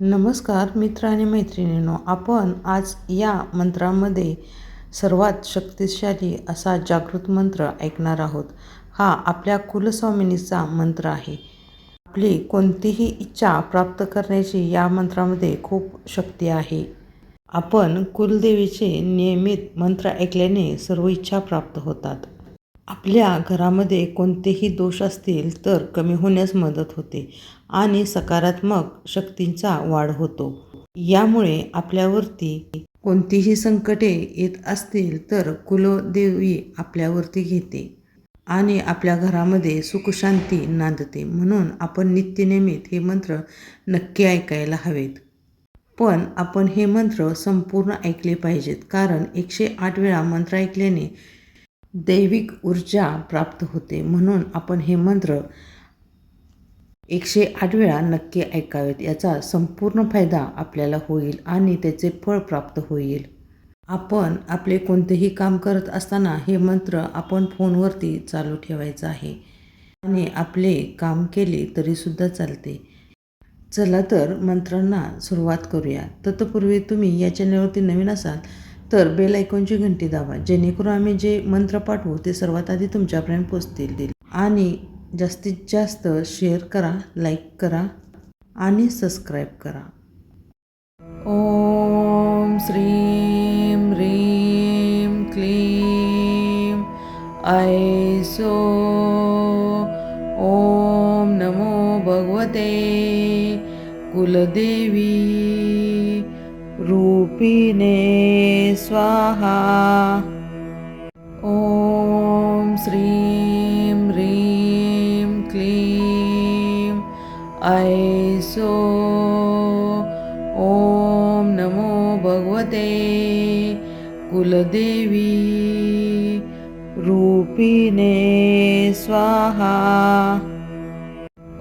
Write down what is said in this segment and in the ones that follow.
नमस्कार मित्र आणि मैत्रिणींनो, आपण आज या मंत्रामध्ये सर्वात शक्तिशाली असा जागृत मंत्र ऐकणार आहोत. हा आपल्या कुलस्वामिनीचा मंत्र आहे. आपली कोणतीही इच्छा प्राप्त करण्याची या मंत्रामध्ये खूप शक्ती आहे. आपण कुलदेवीचे नियमित मंत्र ऐकल्याने सर्व इच्छा प्राप्त होतात. आपल्या घरामध्ये कोणतेही दोष असतील तर कमी होण्यास मदत होते आणि सकारात्मक शक्तींचा वाढ होतो. यामुळे आपल्यावरती कोणतीही संकटे येत असतील तर कुलदेवी आपल्यावरती घेते आणि आपल्या घरामध्ये सुखशांती नांदते. म्हणून आपण नित्यनेमित हे मंत्र नक्की ऐकायला हवेत. पण आपण हे मंत्र संपूर्ण ऐकले पाहिजेत, कारण 108 वेळा मंत्र ऐकल्याने दैविक ऊर्जा प्राप्त होते. म्हणून आपण हे मंत्र 108 वेळा नक्की ऐकावेत. याचा संपूर्ण फायदा आपल्याला होईल आणि त्याचे फळ प्राप्त होईल. आपण आपले कोणतेही काम करत असताना हे मंत्र आपण फोनवरती चालू ठेवायचं आहे आणि आपले काम केले तरीसुद्धा चालते. चला तर मंत्रांना सुरुवात करूया. तत्पूर्वी तुम्ही या चॅनलवरती नवीन असाल तर बेल आयकॉनची घंटी दाबा, जेणेकरून आम्ही जे मंत्र पाठवू ते सर्वात आधी तुमच्यापर्यंत पोचतील. आणि जास्तीत जास्त शेअर करा, लाईक करा आणि सबस्क्राईब करा. ओम श्रीं ह्रीं क्लीं ऐसो. ओम नमो भगवते कुलदेवी रूपिणे स्वाहा. ओम श्रीं ह्रीं क्लीं ऐसो. ओम नमो भगवते कुलदेवी रूपिणे स्वाहा.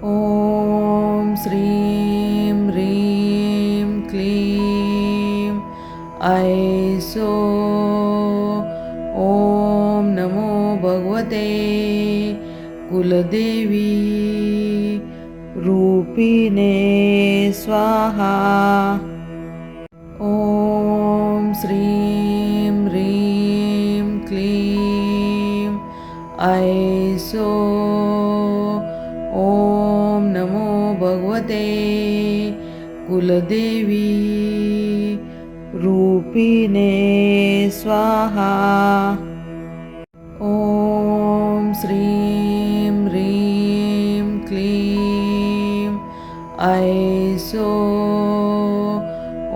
ओम श्रीं ह्रीं क्लीं ऐसो. ओम नमो भगवते कुलदेवी रूपिणे स्वाहा. ओम श्रीं ह्रीं क्लीं ऐसो. ओम नमो भगवते कुलदेवी रूपिणे स्वाहा. ओम श्रीं ह्रीं क्लीं ऐसो.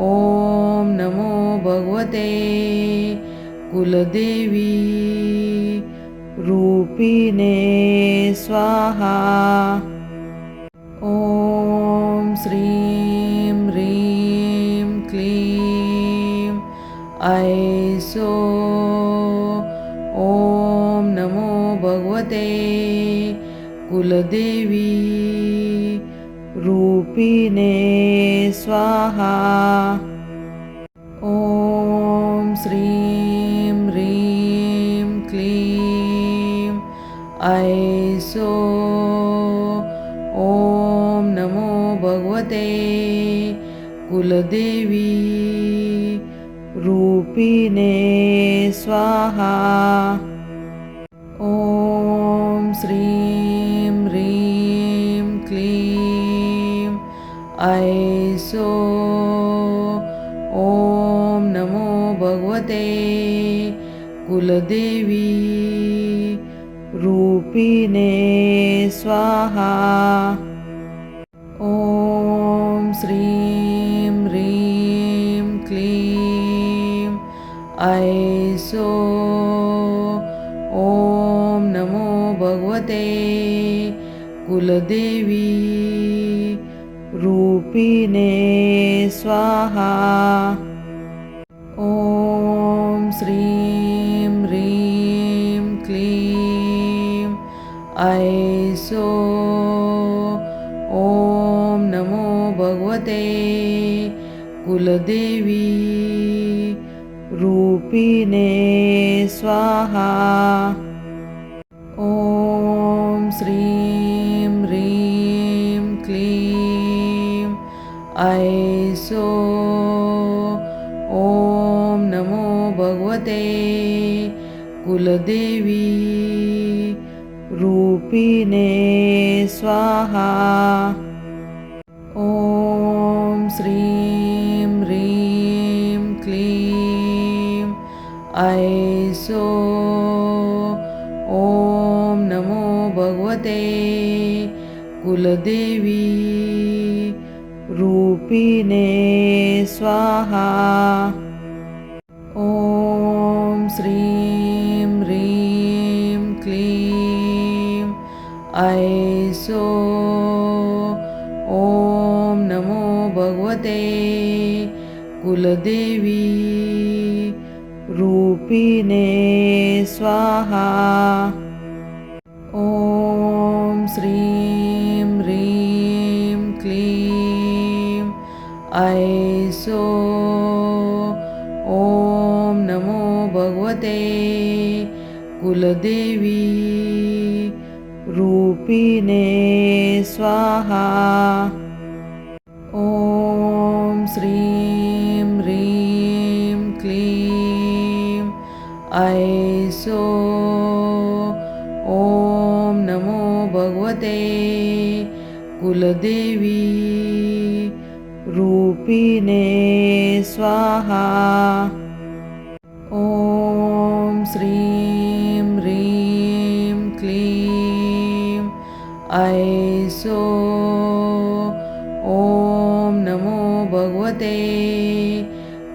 ओम नमो भगवते कुलदेवी रूपिणे स्वाहा. ओम श्रीं ह्रीं क्लीं ऐसो. ओम नमो भगवते कुलदेवी रूपिणे स्वाहा. ओम श्रीं ह्रीं क्लीं ऐसो. ओम नमो भगवते कुलदेवी रूपिणे स्वाहा. ओम श्रीं ह्रीं क्लीं ऐसो. ओम नमो भगवते कुलदेवी रूपिणे स्वाहा. ओम श्रीं ह्रीं क्लीं ऐसो. ओम नमो भगवते कुलदेवी रूपिणे स्वाहा. ओम श्रीं ह्रीं क्लीं ऐसो. ओम नमो भगवते कुलदेवी रूपिणे स्वाहा. ओम श्रीं ह्रीं क्लीं ऐ ऐसो ॐ नमो भगवते कुलदेवी रूपिणे स्वाहा। ॐ श्रीं ह्रीं क्लीं ऐसो ॐ नमो भगवते कुलदेवी रूपिणे स्वाहा। ॐ श्रीं ह्रीं क्लीं ऐसो ॐ नमो भगवते कुलदेवी रूपिणे स्वाहा। ॐ श्रीं ह्रीं क्लीं ऐसो ॐ नमो भगवते कुलदेवी रूपिणे स्वाहा। ॐ श्रीं ह्रीं क्लीं ऐसो ॐ नमो भगवते कुलदेवी रूपिणे स्वाहा। ॐ श्रीं ह्रीं क्लीं ऐसो ॐ नमो भगवते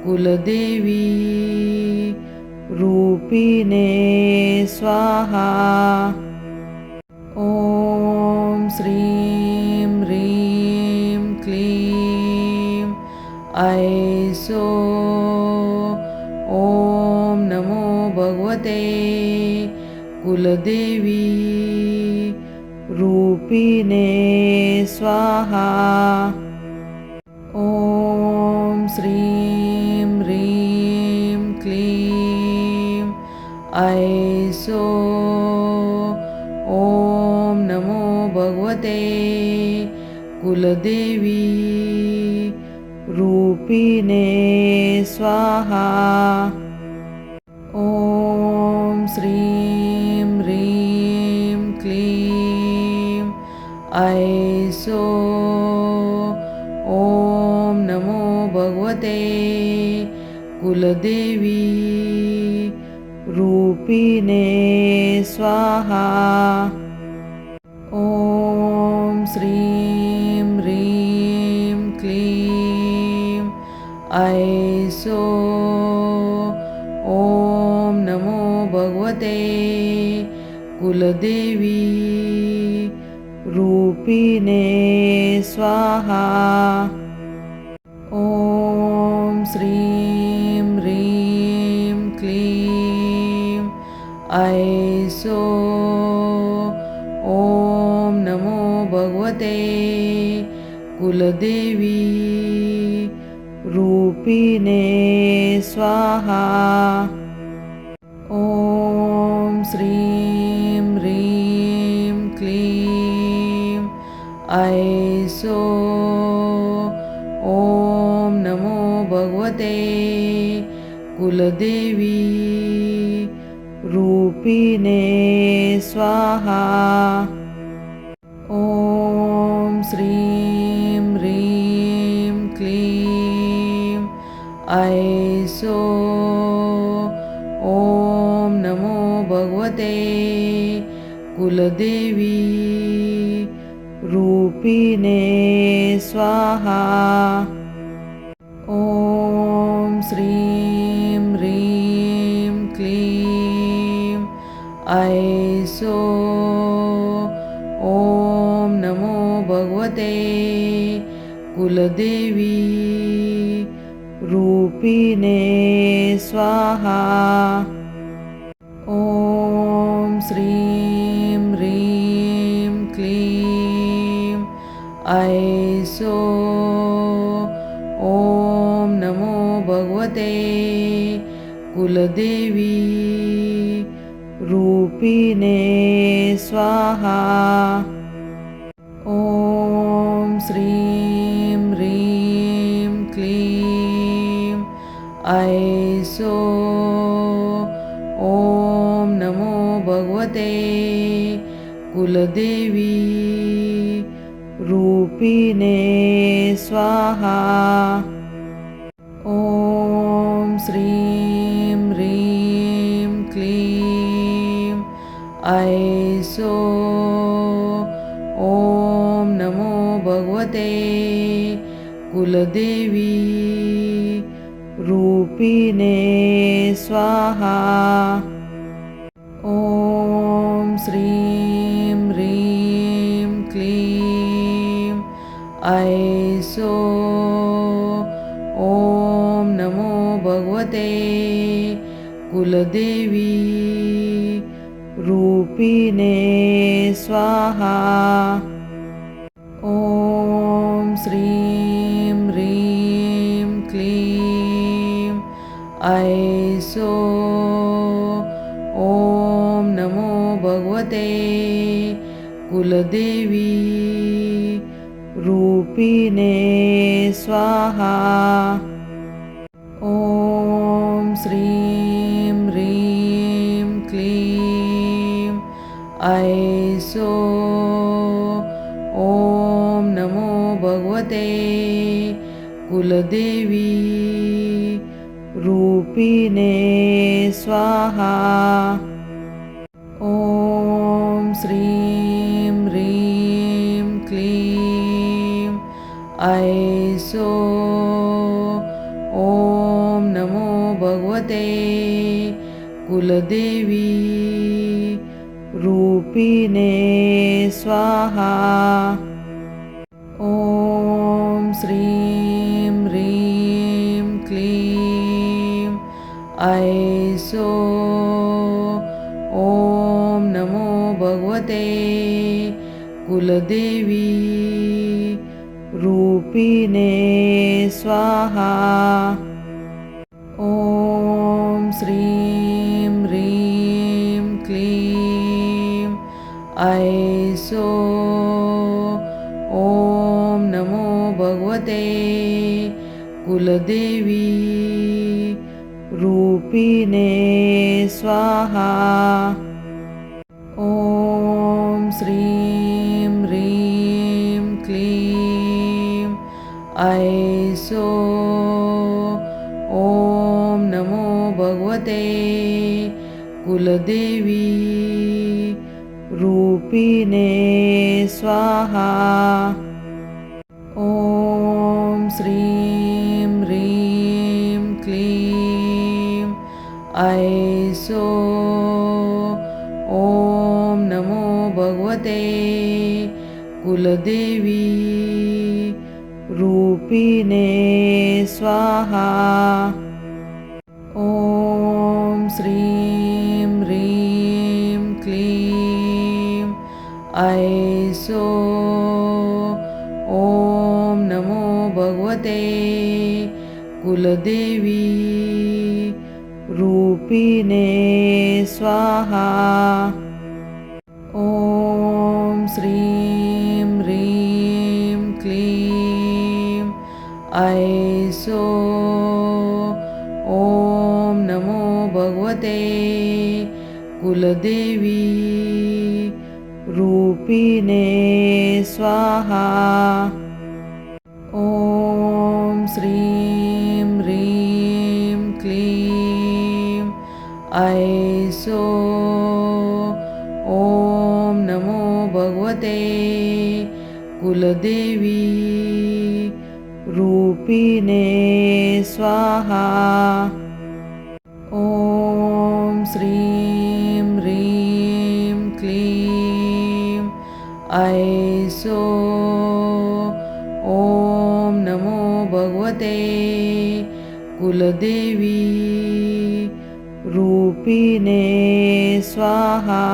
कुलदेवी रूपिणे स्वाहा। ॐ श्रीं ह्रीं क्लीं ऐसो ॐ नमो भगवते कुलदेवी रूपिणे स्वाहा। ॐ श्रीं ह्रीं क्लीं ऐसो ॐ नमो भगवते कुलदेवी रूपिणे स्वाहा। ॐ श्रीं ह्रीं क्लीं ऐसो ॐ नमो भगवते कुलदेवी रूपिणे स्वाहा। ॐ श्रीं ह्रीं क्लीं ऐसो ॐ नमो भगवते कुलदेवी रूपिणे स्वाहा। ॐ श्रीं ह्रीं क्लीं ऐसो ॐ नमो भगवते कुलदेवी रूपिणे स्वाहा। ॐ श्रीं ह्रीं क्लीं ऐसो ॐ नमो भगवते कुलदेवी रूपिणे स्वाहा। ॐ श्रीं ह्रीं क्लीं ऐसो ॐ नमो भगवते कुलदेवी रूपिणे स्वाहा। ॐ श्रीं ह्रीं क्लीं ऐसो ॐ नमो भगवते कुलदेवी रूपिणे स्वाहा। ॐ श्रीं ह्रीं क्लीं ऐसो ॐ नमो भगवते कुलदेवी रूपिणे स्वाहा। ॐ श्रीं ह्रीं ऐसो ॐ नमो भगवते कुलदेवी रूपिणे स्वाहा। ॐ श्रीं ह्रीं क्लीं ऐसो ॐ नमो भगवते कुलदेवी रूपिणे स्वाहा। ॐ श्रीं ह्रीं क्लीं ऐसो ॐ नमो भगवते कुलदेवी रूपिणे स्वाहा। ॐ श्रीं ह्रीं क्लीं ऐसो ॐ नमो भगवते कुलदेवी रूपिणे स्वाहा। ॐ श्रीं ह्रीं क्लीं ऐसो ॐ नमो भगवते कुलदेवी रूपिणे स्वाहा। ॐ श्रीं ह्रीं क्लीं ऐसो ॐ नमो भगवते कुलदेवी रूपिणे स्वाहा। ॐ श्रीं ह्रीं क्लीं ऐसो ॐ नमो भगवते कुलदेवी रूपिणे स्वाहा। ॐ श्रीं ह्रीं क्लीं ऐसो ॐ नमो भगवते कुलदेवी रूपिणे स्वाहा। ॐ श्रीं ह्रीं क्लीं ऐसो ॐ नमो भगवते कुलदेवी रूपिणे स्वाहा। ॐ श्रीं ह्रीं क्लीं ऐसो ॐ नमो भगवते कुलदेवी रूपिणे स्वाहा। ॐ श्रीं ह्रीं क्लीं ऐसो ॐ नमो भगवते कुलदेवी रूपिणे स्वाहा। ॐ श्रीं ह्रीं क्लीं ऐसो ॐ नमो भगवते कुलदेवी रूपिणे स्वाहा। ॐ श्रीं ह्रीं क्लीं ऐसो ॐ नमो भगवते कुलदेवी रूपिणे स्वाहा। ॐ श्रीं ह्रीं क्लीं ऐसो ॐ नमो भगवते कुलदेवी रूपिणे स्वाहा।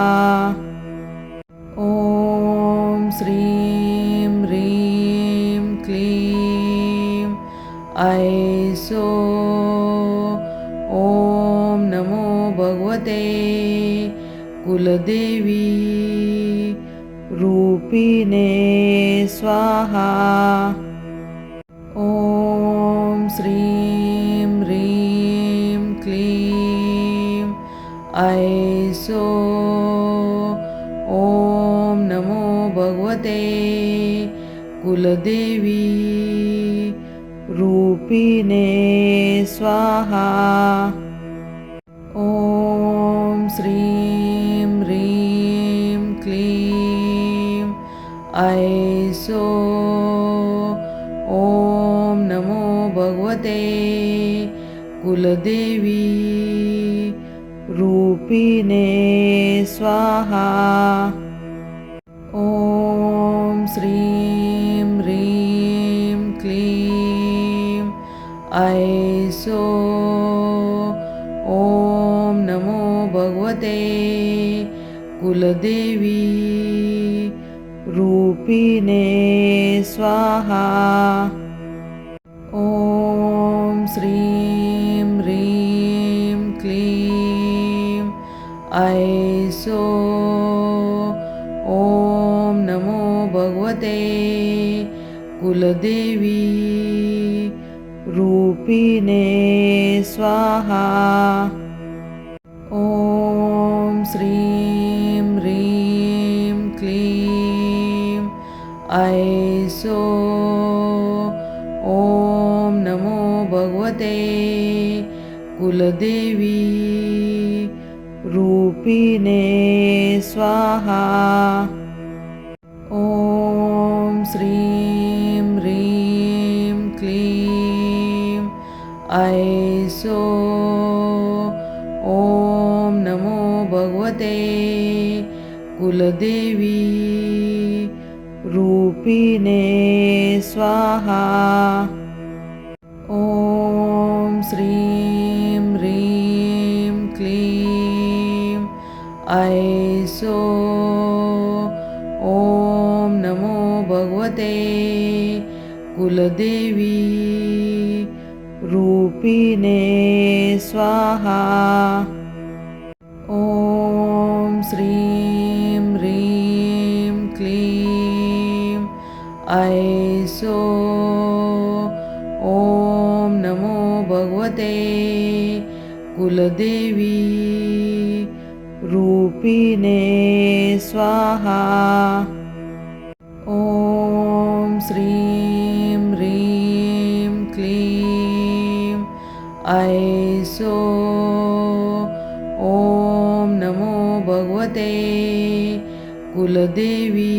ॐ श्रीं ह्रीं क्लीं ऐसो ॐ नमो भगवते कुलदेवी रूपिणे स्वाहा। ॐ श्रीं ह्रीं ऐसो ॐ नमो भगवते कुलदेवी रूपिणे स्वाहा। ॐ श्रीं ह्रीं क्लीं ऐसो ॐ नमो भगवते कुलदेवी रूपिणे स्वाहा। ॐ श्रीं ह्रीं क्लीं ऐसो ॐ नमो भगवते कुलदेवी रूपिणे स्वाहा। ॐ श्रीं ह्रीं क्लीं ऐसो ॐ नमो भगवते कुलदेवी रूपिणे स्वाहा। ॐ श्रीं ह्रीं क्लीं ऐसो ॐ नमो भगवते कुलदेवी रूपिणे स्वाहा। ॐ श्रीं ह्रीं क्लीं ऐसो ॐ नमो भगवते कुलदेवी रूपिणे स्वाहा। ॐ श्रीं ह्रीं क्लीं ऐसो ॐ नमो भगवते कुलदेवी रूपिणे स्वाहा। ॐ श्रीं ह्रीं क्लीं ऐसो ॐ नमो भगवते कुलदेवी रूपिणे स्वाहा। ॐ श्रीं ह्रीं क्लीं ऐसो ॐ नमो भगवते कुलदेवी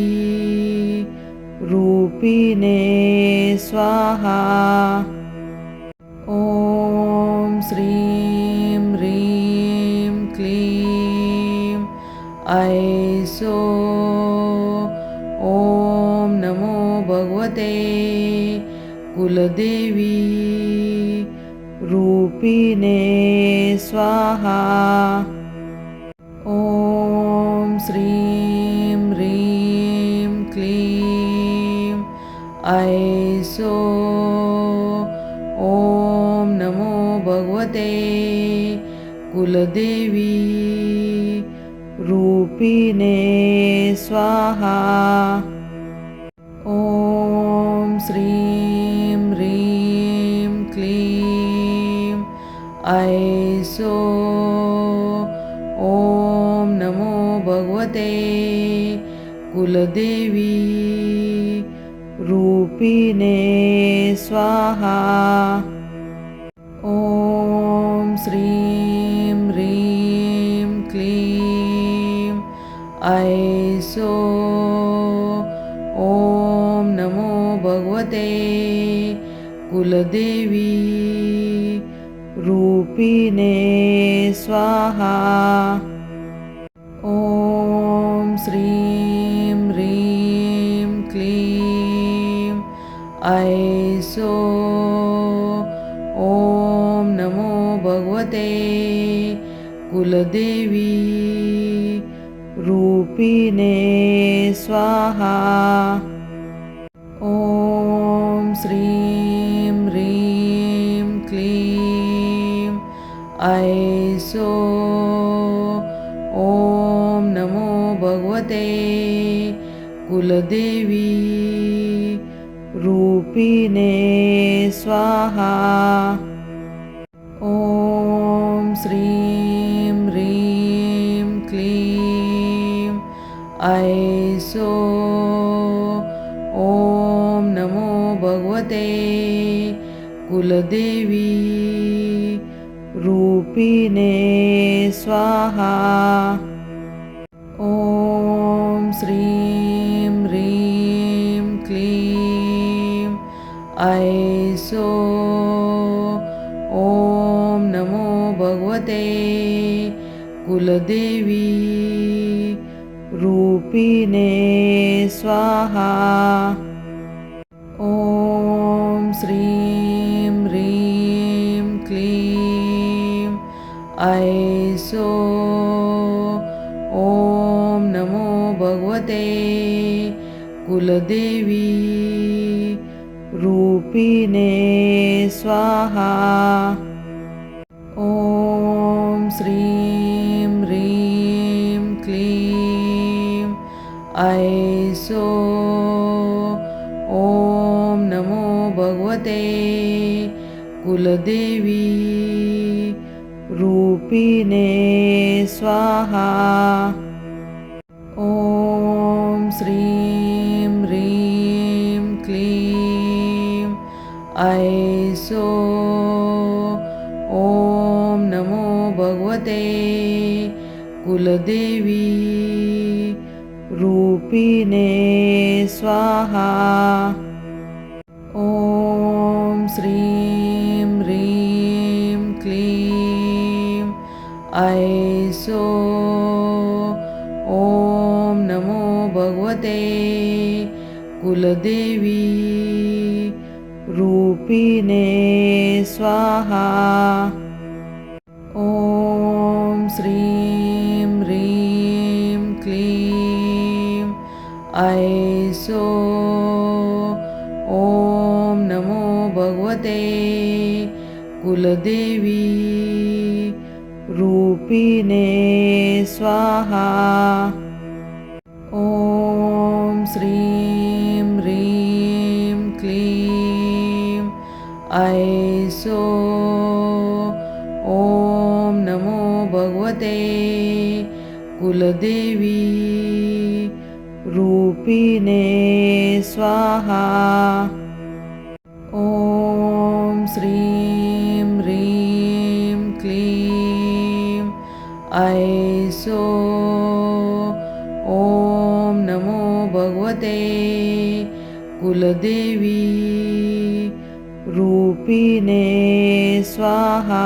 रूपिणे स्वाहा। ॐ श्रीं ह्रीं क्लीं ऐसो ॐ नमो भगवते कुलदेवी रूपिणे स्वाहा। ॐ श्रीं ह्रीं क्लीं ऐसो ॐ नमो भगवते कुलदेवी रूपिणे स्वाहा। ॐ श्रीं ह्रीं क्लीं ऐसो ॐ नमो भगवते कुलदेवी रूपिणे स्वाहा। ॐ श्रीं ह्रीं क्लीं ऐसो ॐ नमो भगवते कुलदेवी रूपिणे स्वाहा। ॐ श्रीं ह्रीं क्लीं ऐसो ॐ नमो भगवते कुलदेवी रूपिणे स्वाहा। ॐ श्रीं ह्रीं क्लीं ऐसो ॐ नमो भगवते कुलदेवी रूपिणे स्वाहा। ॐ श्रीं ह्रीं ऐसो ॐ नमो भगवते कुलदेवी रूपिणे स्वाहा। ॐ श्रीं ह्रीं क्लीं ऐसो ॐ नमो भगवते कुलदेवी रूपिणे स्वाहा। ॐ श्रीं ह्रीं क्लीं ऐसो ॐ नमो भगवते कुलदेवी रूपिणे स्वाहा। ॐ श्रीं ह्रीं क्लीं ऐसो ॐ नमो भगवते कुलदेवी रूपिणे स्वाहा। ॐ श्रीं ह्रीं क्लीं ऐसो ॐ नमो भगवते कुलदेवी रूपिणे स्वाहा। ॐ श्रीं ह्रीं क्लीं ऐसो ॐ नमो भगवते कुलदेवी रूपिणे स्वाहा। ॐ श्रीं ह्रीं क्लीं ऐसो ॐ नमो भगवते कुलदेवी रूपिणे स्वाहा। ॐ श्रीं ह्रीं क्लीं ऐसो ॐ नमो भगवते कुलदेवी रूपिणे स्वाहा। ॐ श्रीं ह्रीं क्लीं ऐसो ॐ नमो भगवते कुलदेवी रूपिणे स्वाहा।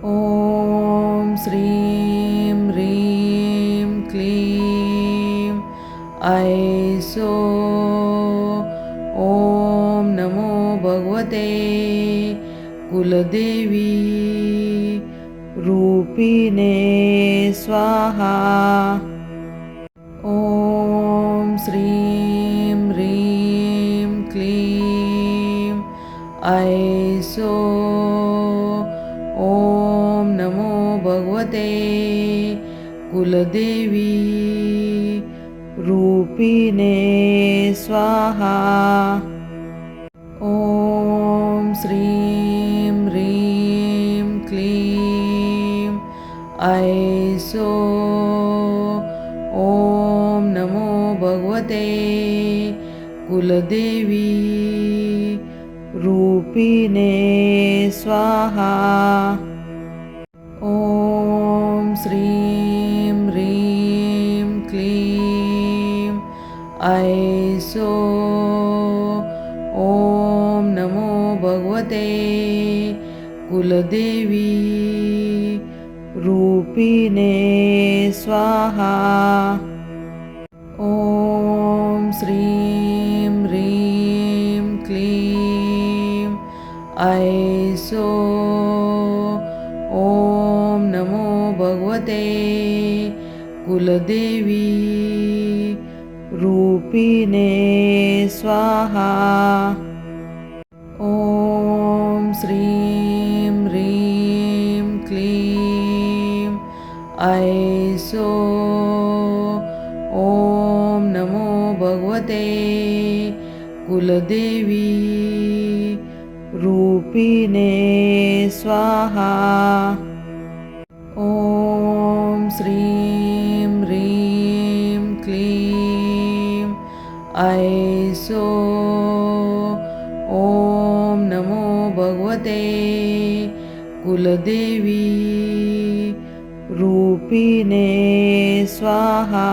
ॐ श्रीं ह्रीं क्लीं ऐसो ॐ नमो भगवते कुलदेवी रूपिणे स्वाहा। ॐ श्रीं ह्रीं क्लीं ऐसो ॐ नमो भगवते कुलदेवी रूपिणे स्वाहा। ॐ श्रीं ह्रीं क्लीं ऐसो ॐ नमो भगवते कुलदेवी रूपिणे स्वाहा। ॐ श्रीं ह्रीं क्लीं ऐसो ॐ नमो भगवते कुलदेवी रूपिणे स्वाहा। ॐ श्रीं ह्रीं क्लीं ऐसो ॐ नमो भगवते कुलदेवी रूपिणे स्वाहा। ॐ श्रीं ह्रीं क्लीं ऐसो ॐ नमो भगवते कुलदेवी रूपिणे स्वाहा। ॐ श्रीं ह्रीं ऐसो ॐ नमो भगवते कुलदेवी रूपिणे स्वाहा।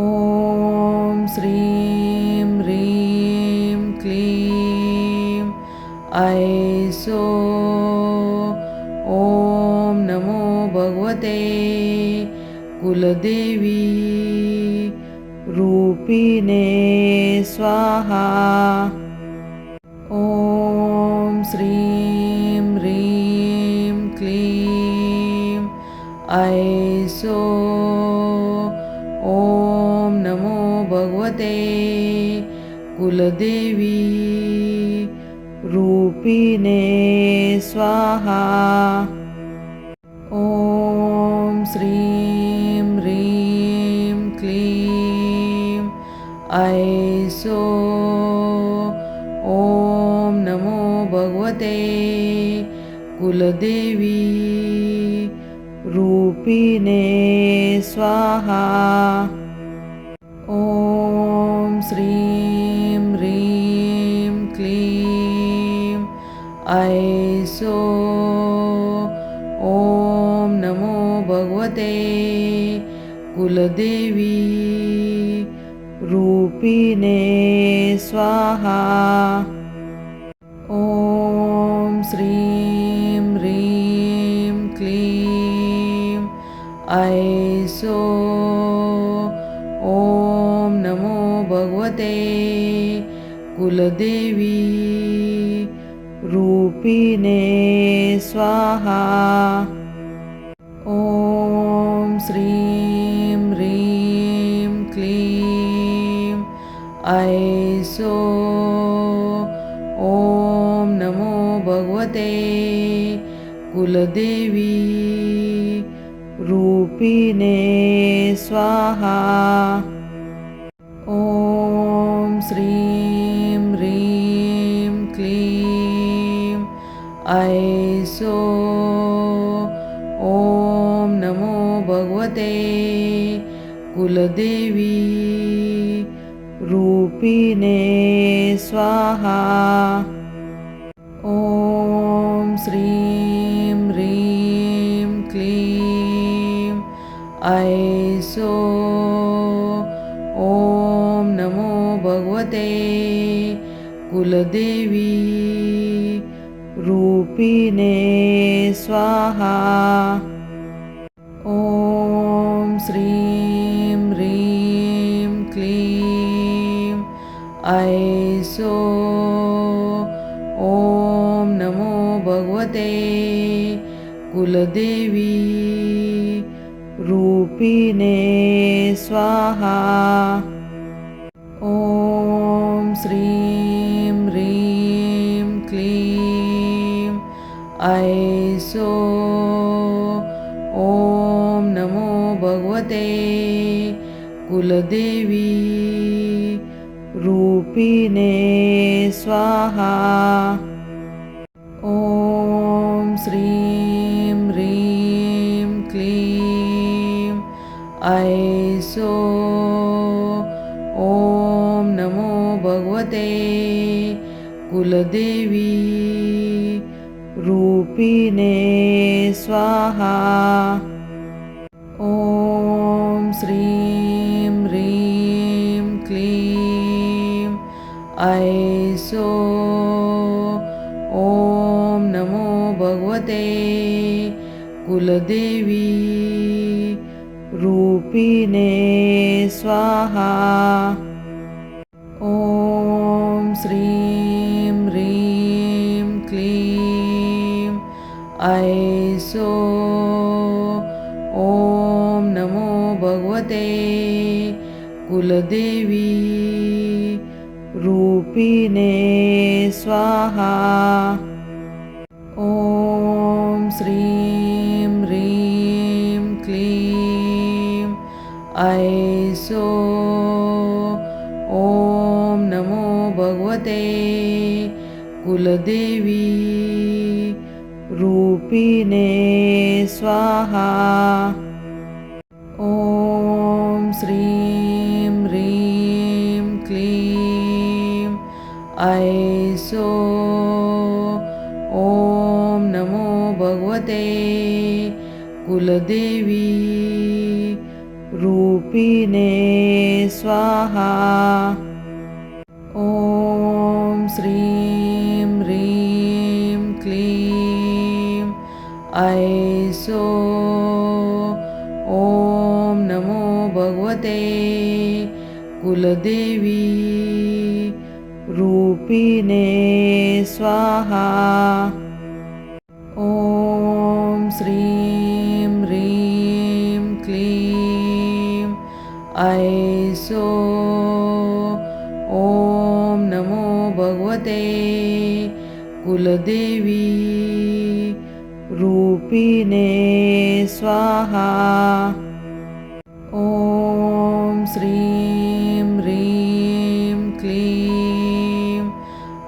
ॐ श्रीं ह्रीं क्लीं ऐसो ॐ नमो भगवते कुलदेवी रूपिणे स्वाहा। ॐ श्रीं ह्रीं क्लीं ऐसो ॐ नमो भगवते कुलदेवी रूपिणे स्वाहा। ॐ श्रीं ह्रीं क्लीं ऐसो ॐ नमो भगवते कुलदेवी रूपिणे स्वाहा। ॐ श्रीं ह्रीं क्लीं ऐसो ॐ नमो भगवते कुलदेवी रूपिणे स्वाहा। ॐ श्रीं ह्रीं क्लीं ऐसो ॐ नमो भगवते कुलदेवी रूपिणे स्वाहा। ॐ श्रीं ह्रीं क्लीं ऐसो ॐ नमो भगवते कुलदेवी रूपिणे स्वाहा। ॐ श्रीं ह्रीं क्लीं ऐसो ॐ नमो भगवते कुलदेवी रूपिणे स्वाहा। ॐ श्रीं ह्रीं क्लीं ऐसो ॐ नमो भगवते कुलदेवी रूपिणे स्वाहा। ॐ श्रीं ह्रीं क्लीं ऐसो ॐ नमो भगवते कुलदेवी रूपिणे स्वाहा। ॐ श्रीं ह्रीं क्लीं ऐसो ॐ नमो भगवते कुलदेवी रूपिणे स्वाहा। ॐ श्रीं ह्रीं क्लीं ऐसो ॐ नमो भगवते कुलदेवी रूपिणे स्वाहा। ॐ श्रीं ह्रीं क्लीं ऐसो ॐ नमो भगवते कुलदेवी रूपिणे स्वाहा। ॐ श्रीं ह्रीं क्लीं ऐसो ॐ नमो भगवते कुलदेवी रूपिणे स्वाहा। ॐ श्रीं ह्रीं क्लीं ऐसो ॐ नमो भगवते कुलदेवी रूपिणे स्वाहा। ॐ श्रीं ह्रीं ऐसो। ॐ नमो भगवते कुलदेवी रूपिणे स्वाहा। ॐ श्रीं ह्रीं क्लीं ऐसो। ॐ नमो भगवते कुलदेवी रूपिणे स्वाहा। ॐ श्रीं ह्रीं क्लीं ऐसो। ॐ नमो भगवते कुलदेवी रूपिणे स्वाहा। ॐ श्रीं ह्रीं क्लीं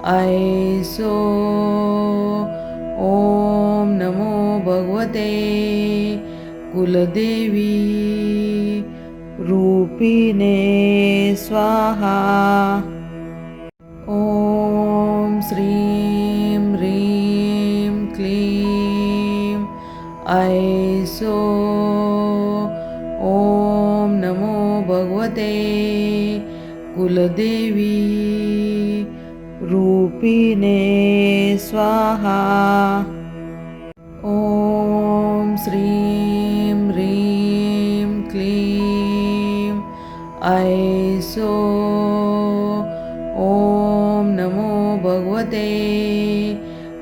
ऐसो। ॐ नमो भगवते कुलदेवी रूपिणे स्वाहा। ॐ श्रीं ह्रीं क्लीं ऐसो। ॐ नमो भगवते कुलदेवी रूपिणे स्वाहा। ॐ श्रीं ह्रीं क्लीं ऐसो। ॐ नमो भगवते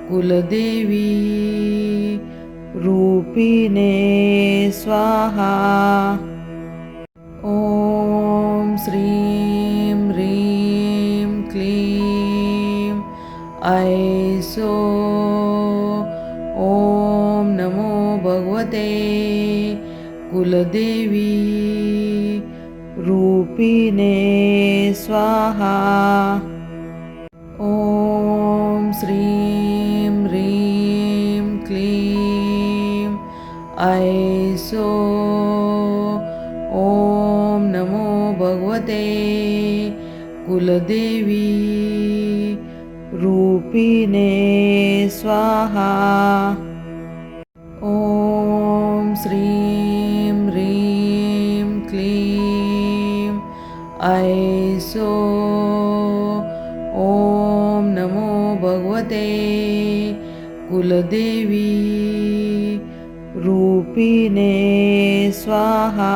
कुलदेवी रूपिणे स्वाहा। ॐ श्रीं ह्रीं क्लीं ऐसो। ॐ नमो भगवते कुलदेवी रूपिणे स्वाहा। ॐ श्रीं ह्रीं क्लीं ऐसो। ॐ नमो भगवते कुलदेवी रूपिणे स्वाहा। ॐ श्रीं ह्रीं क्लीं ऐसो। ॐ नमो भगवते कुलदेवी रूपिणे स्वाहा।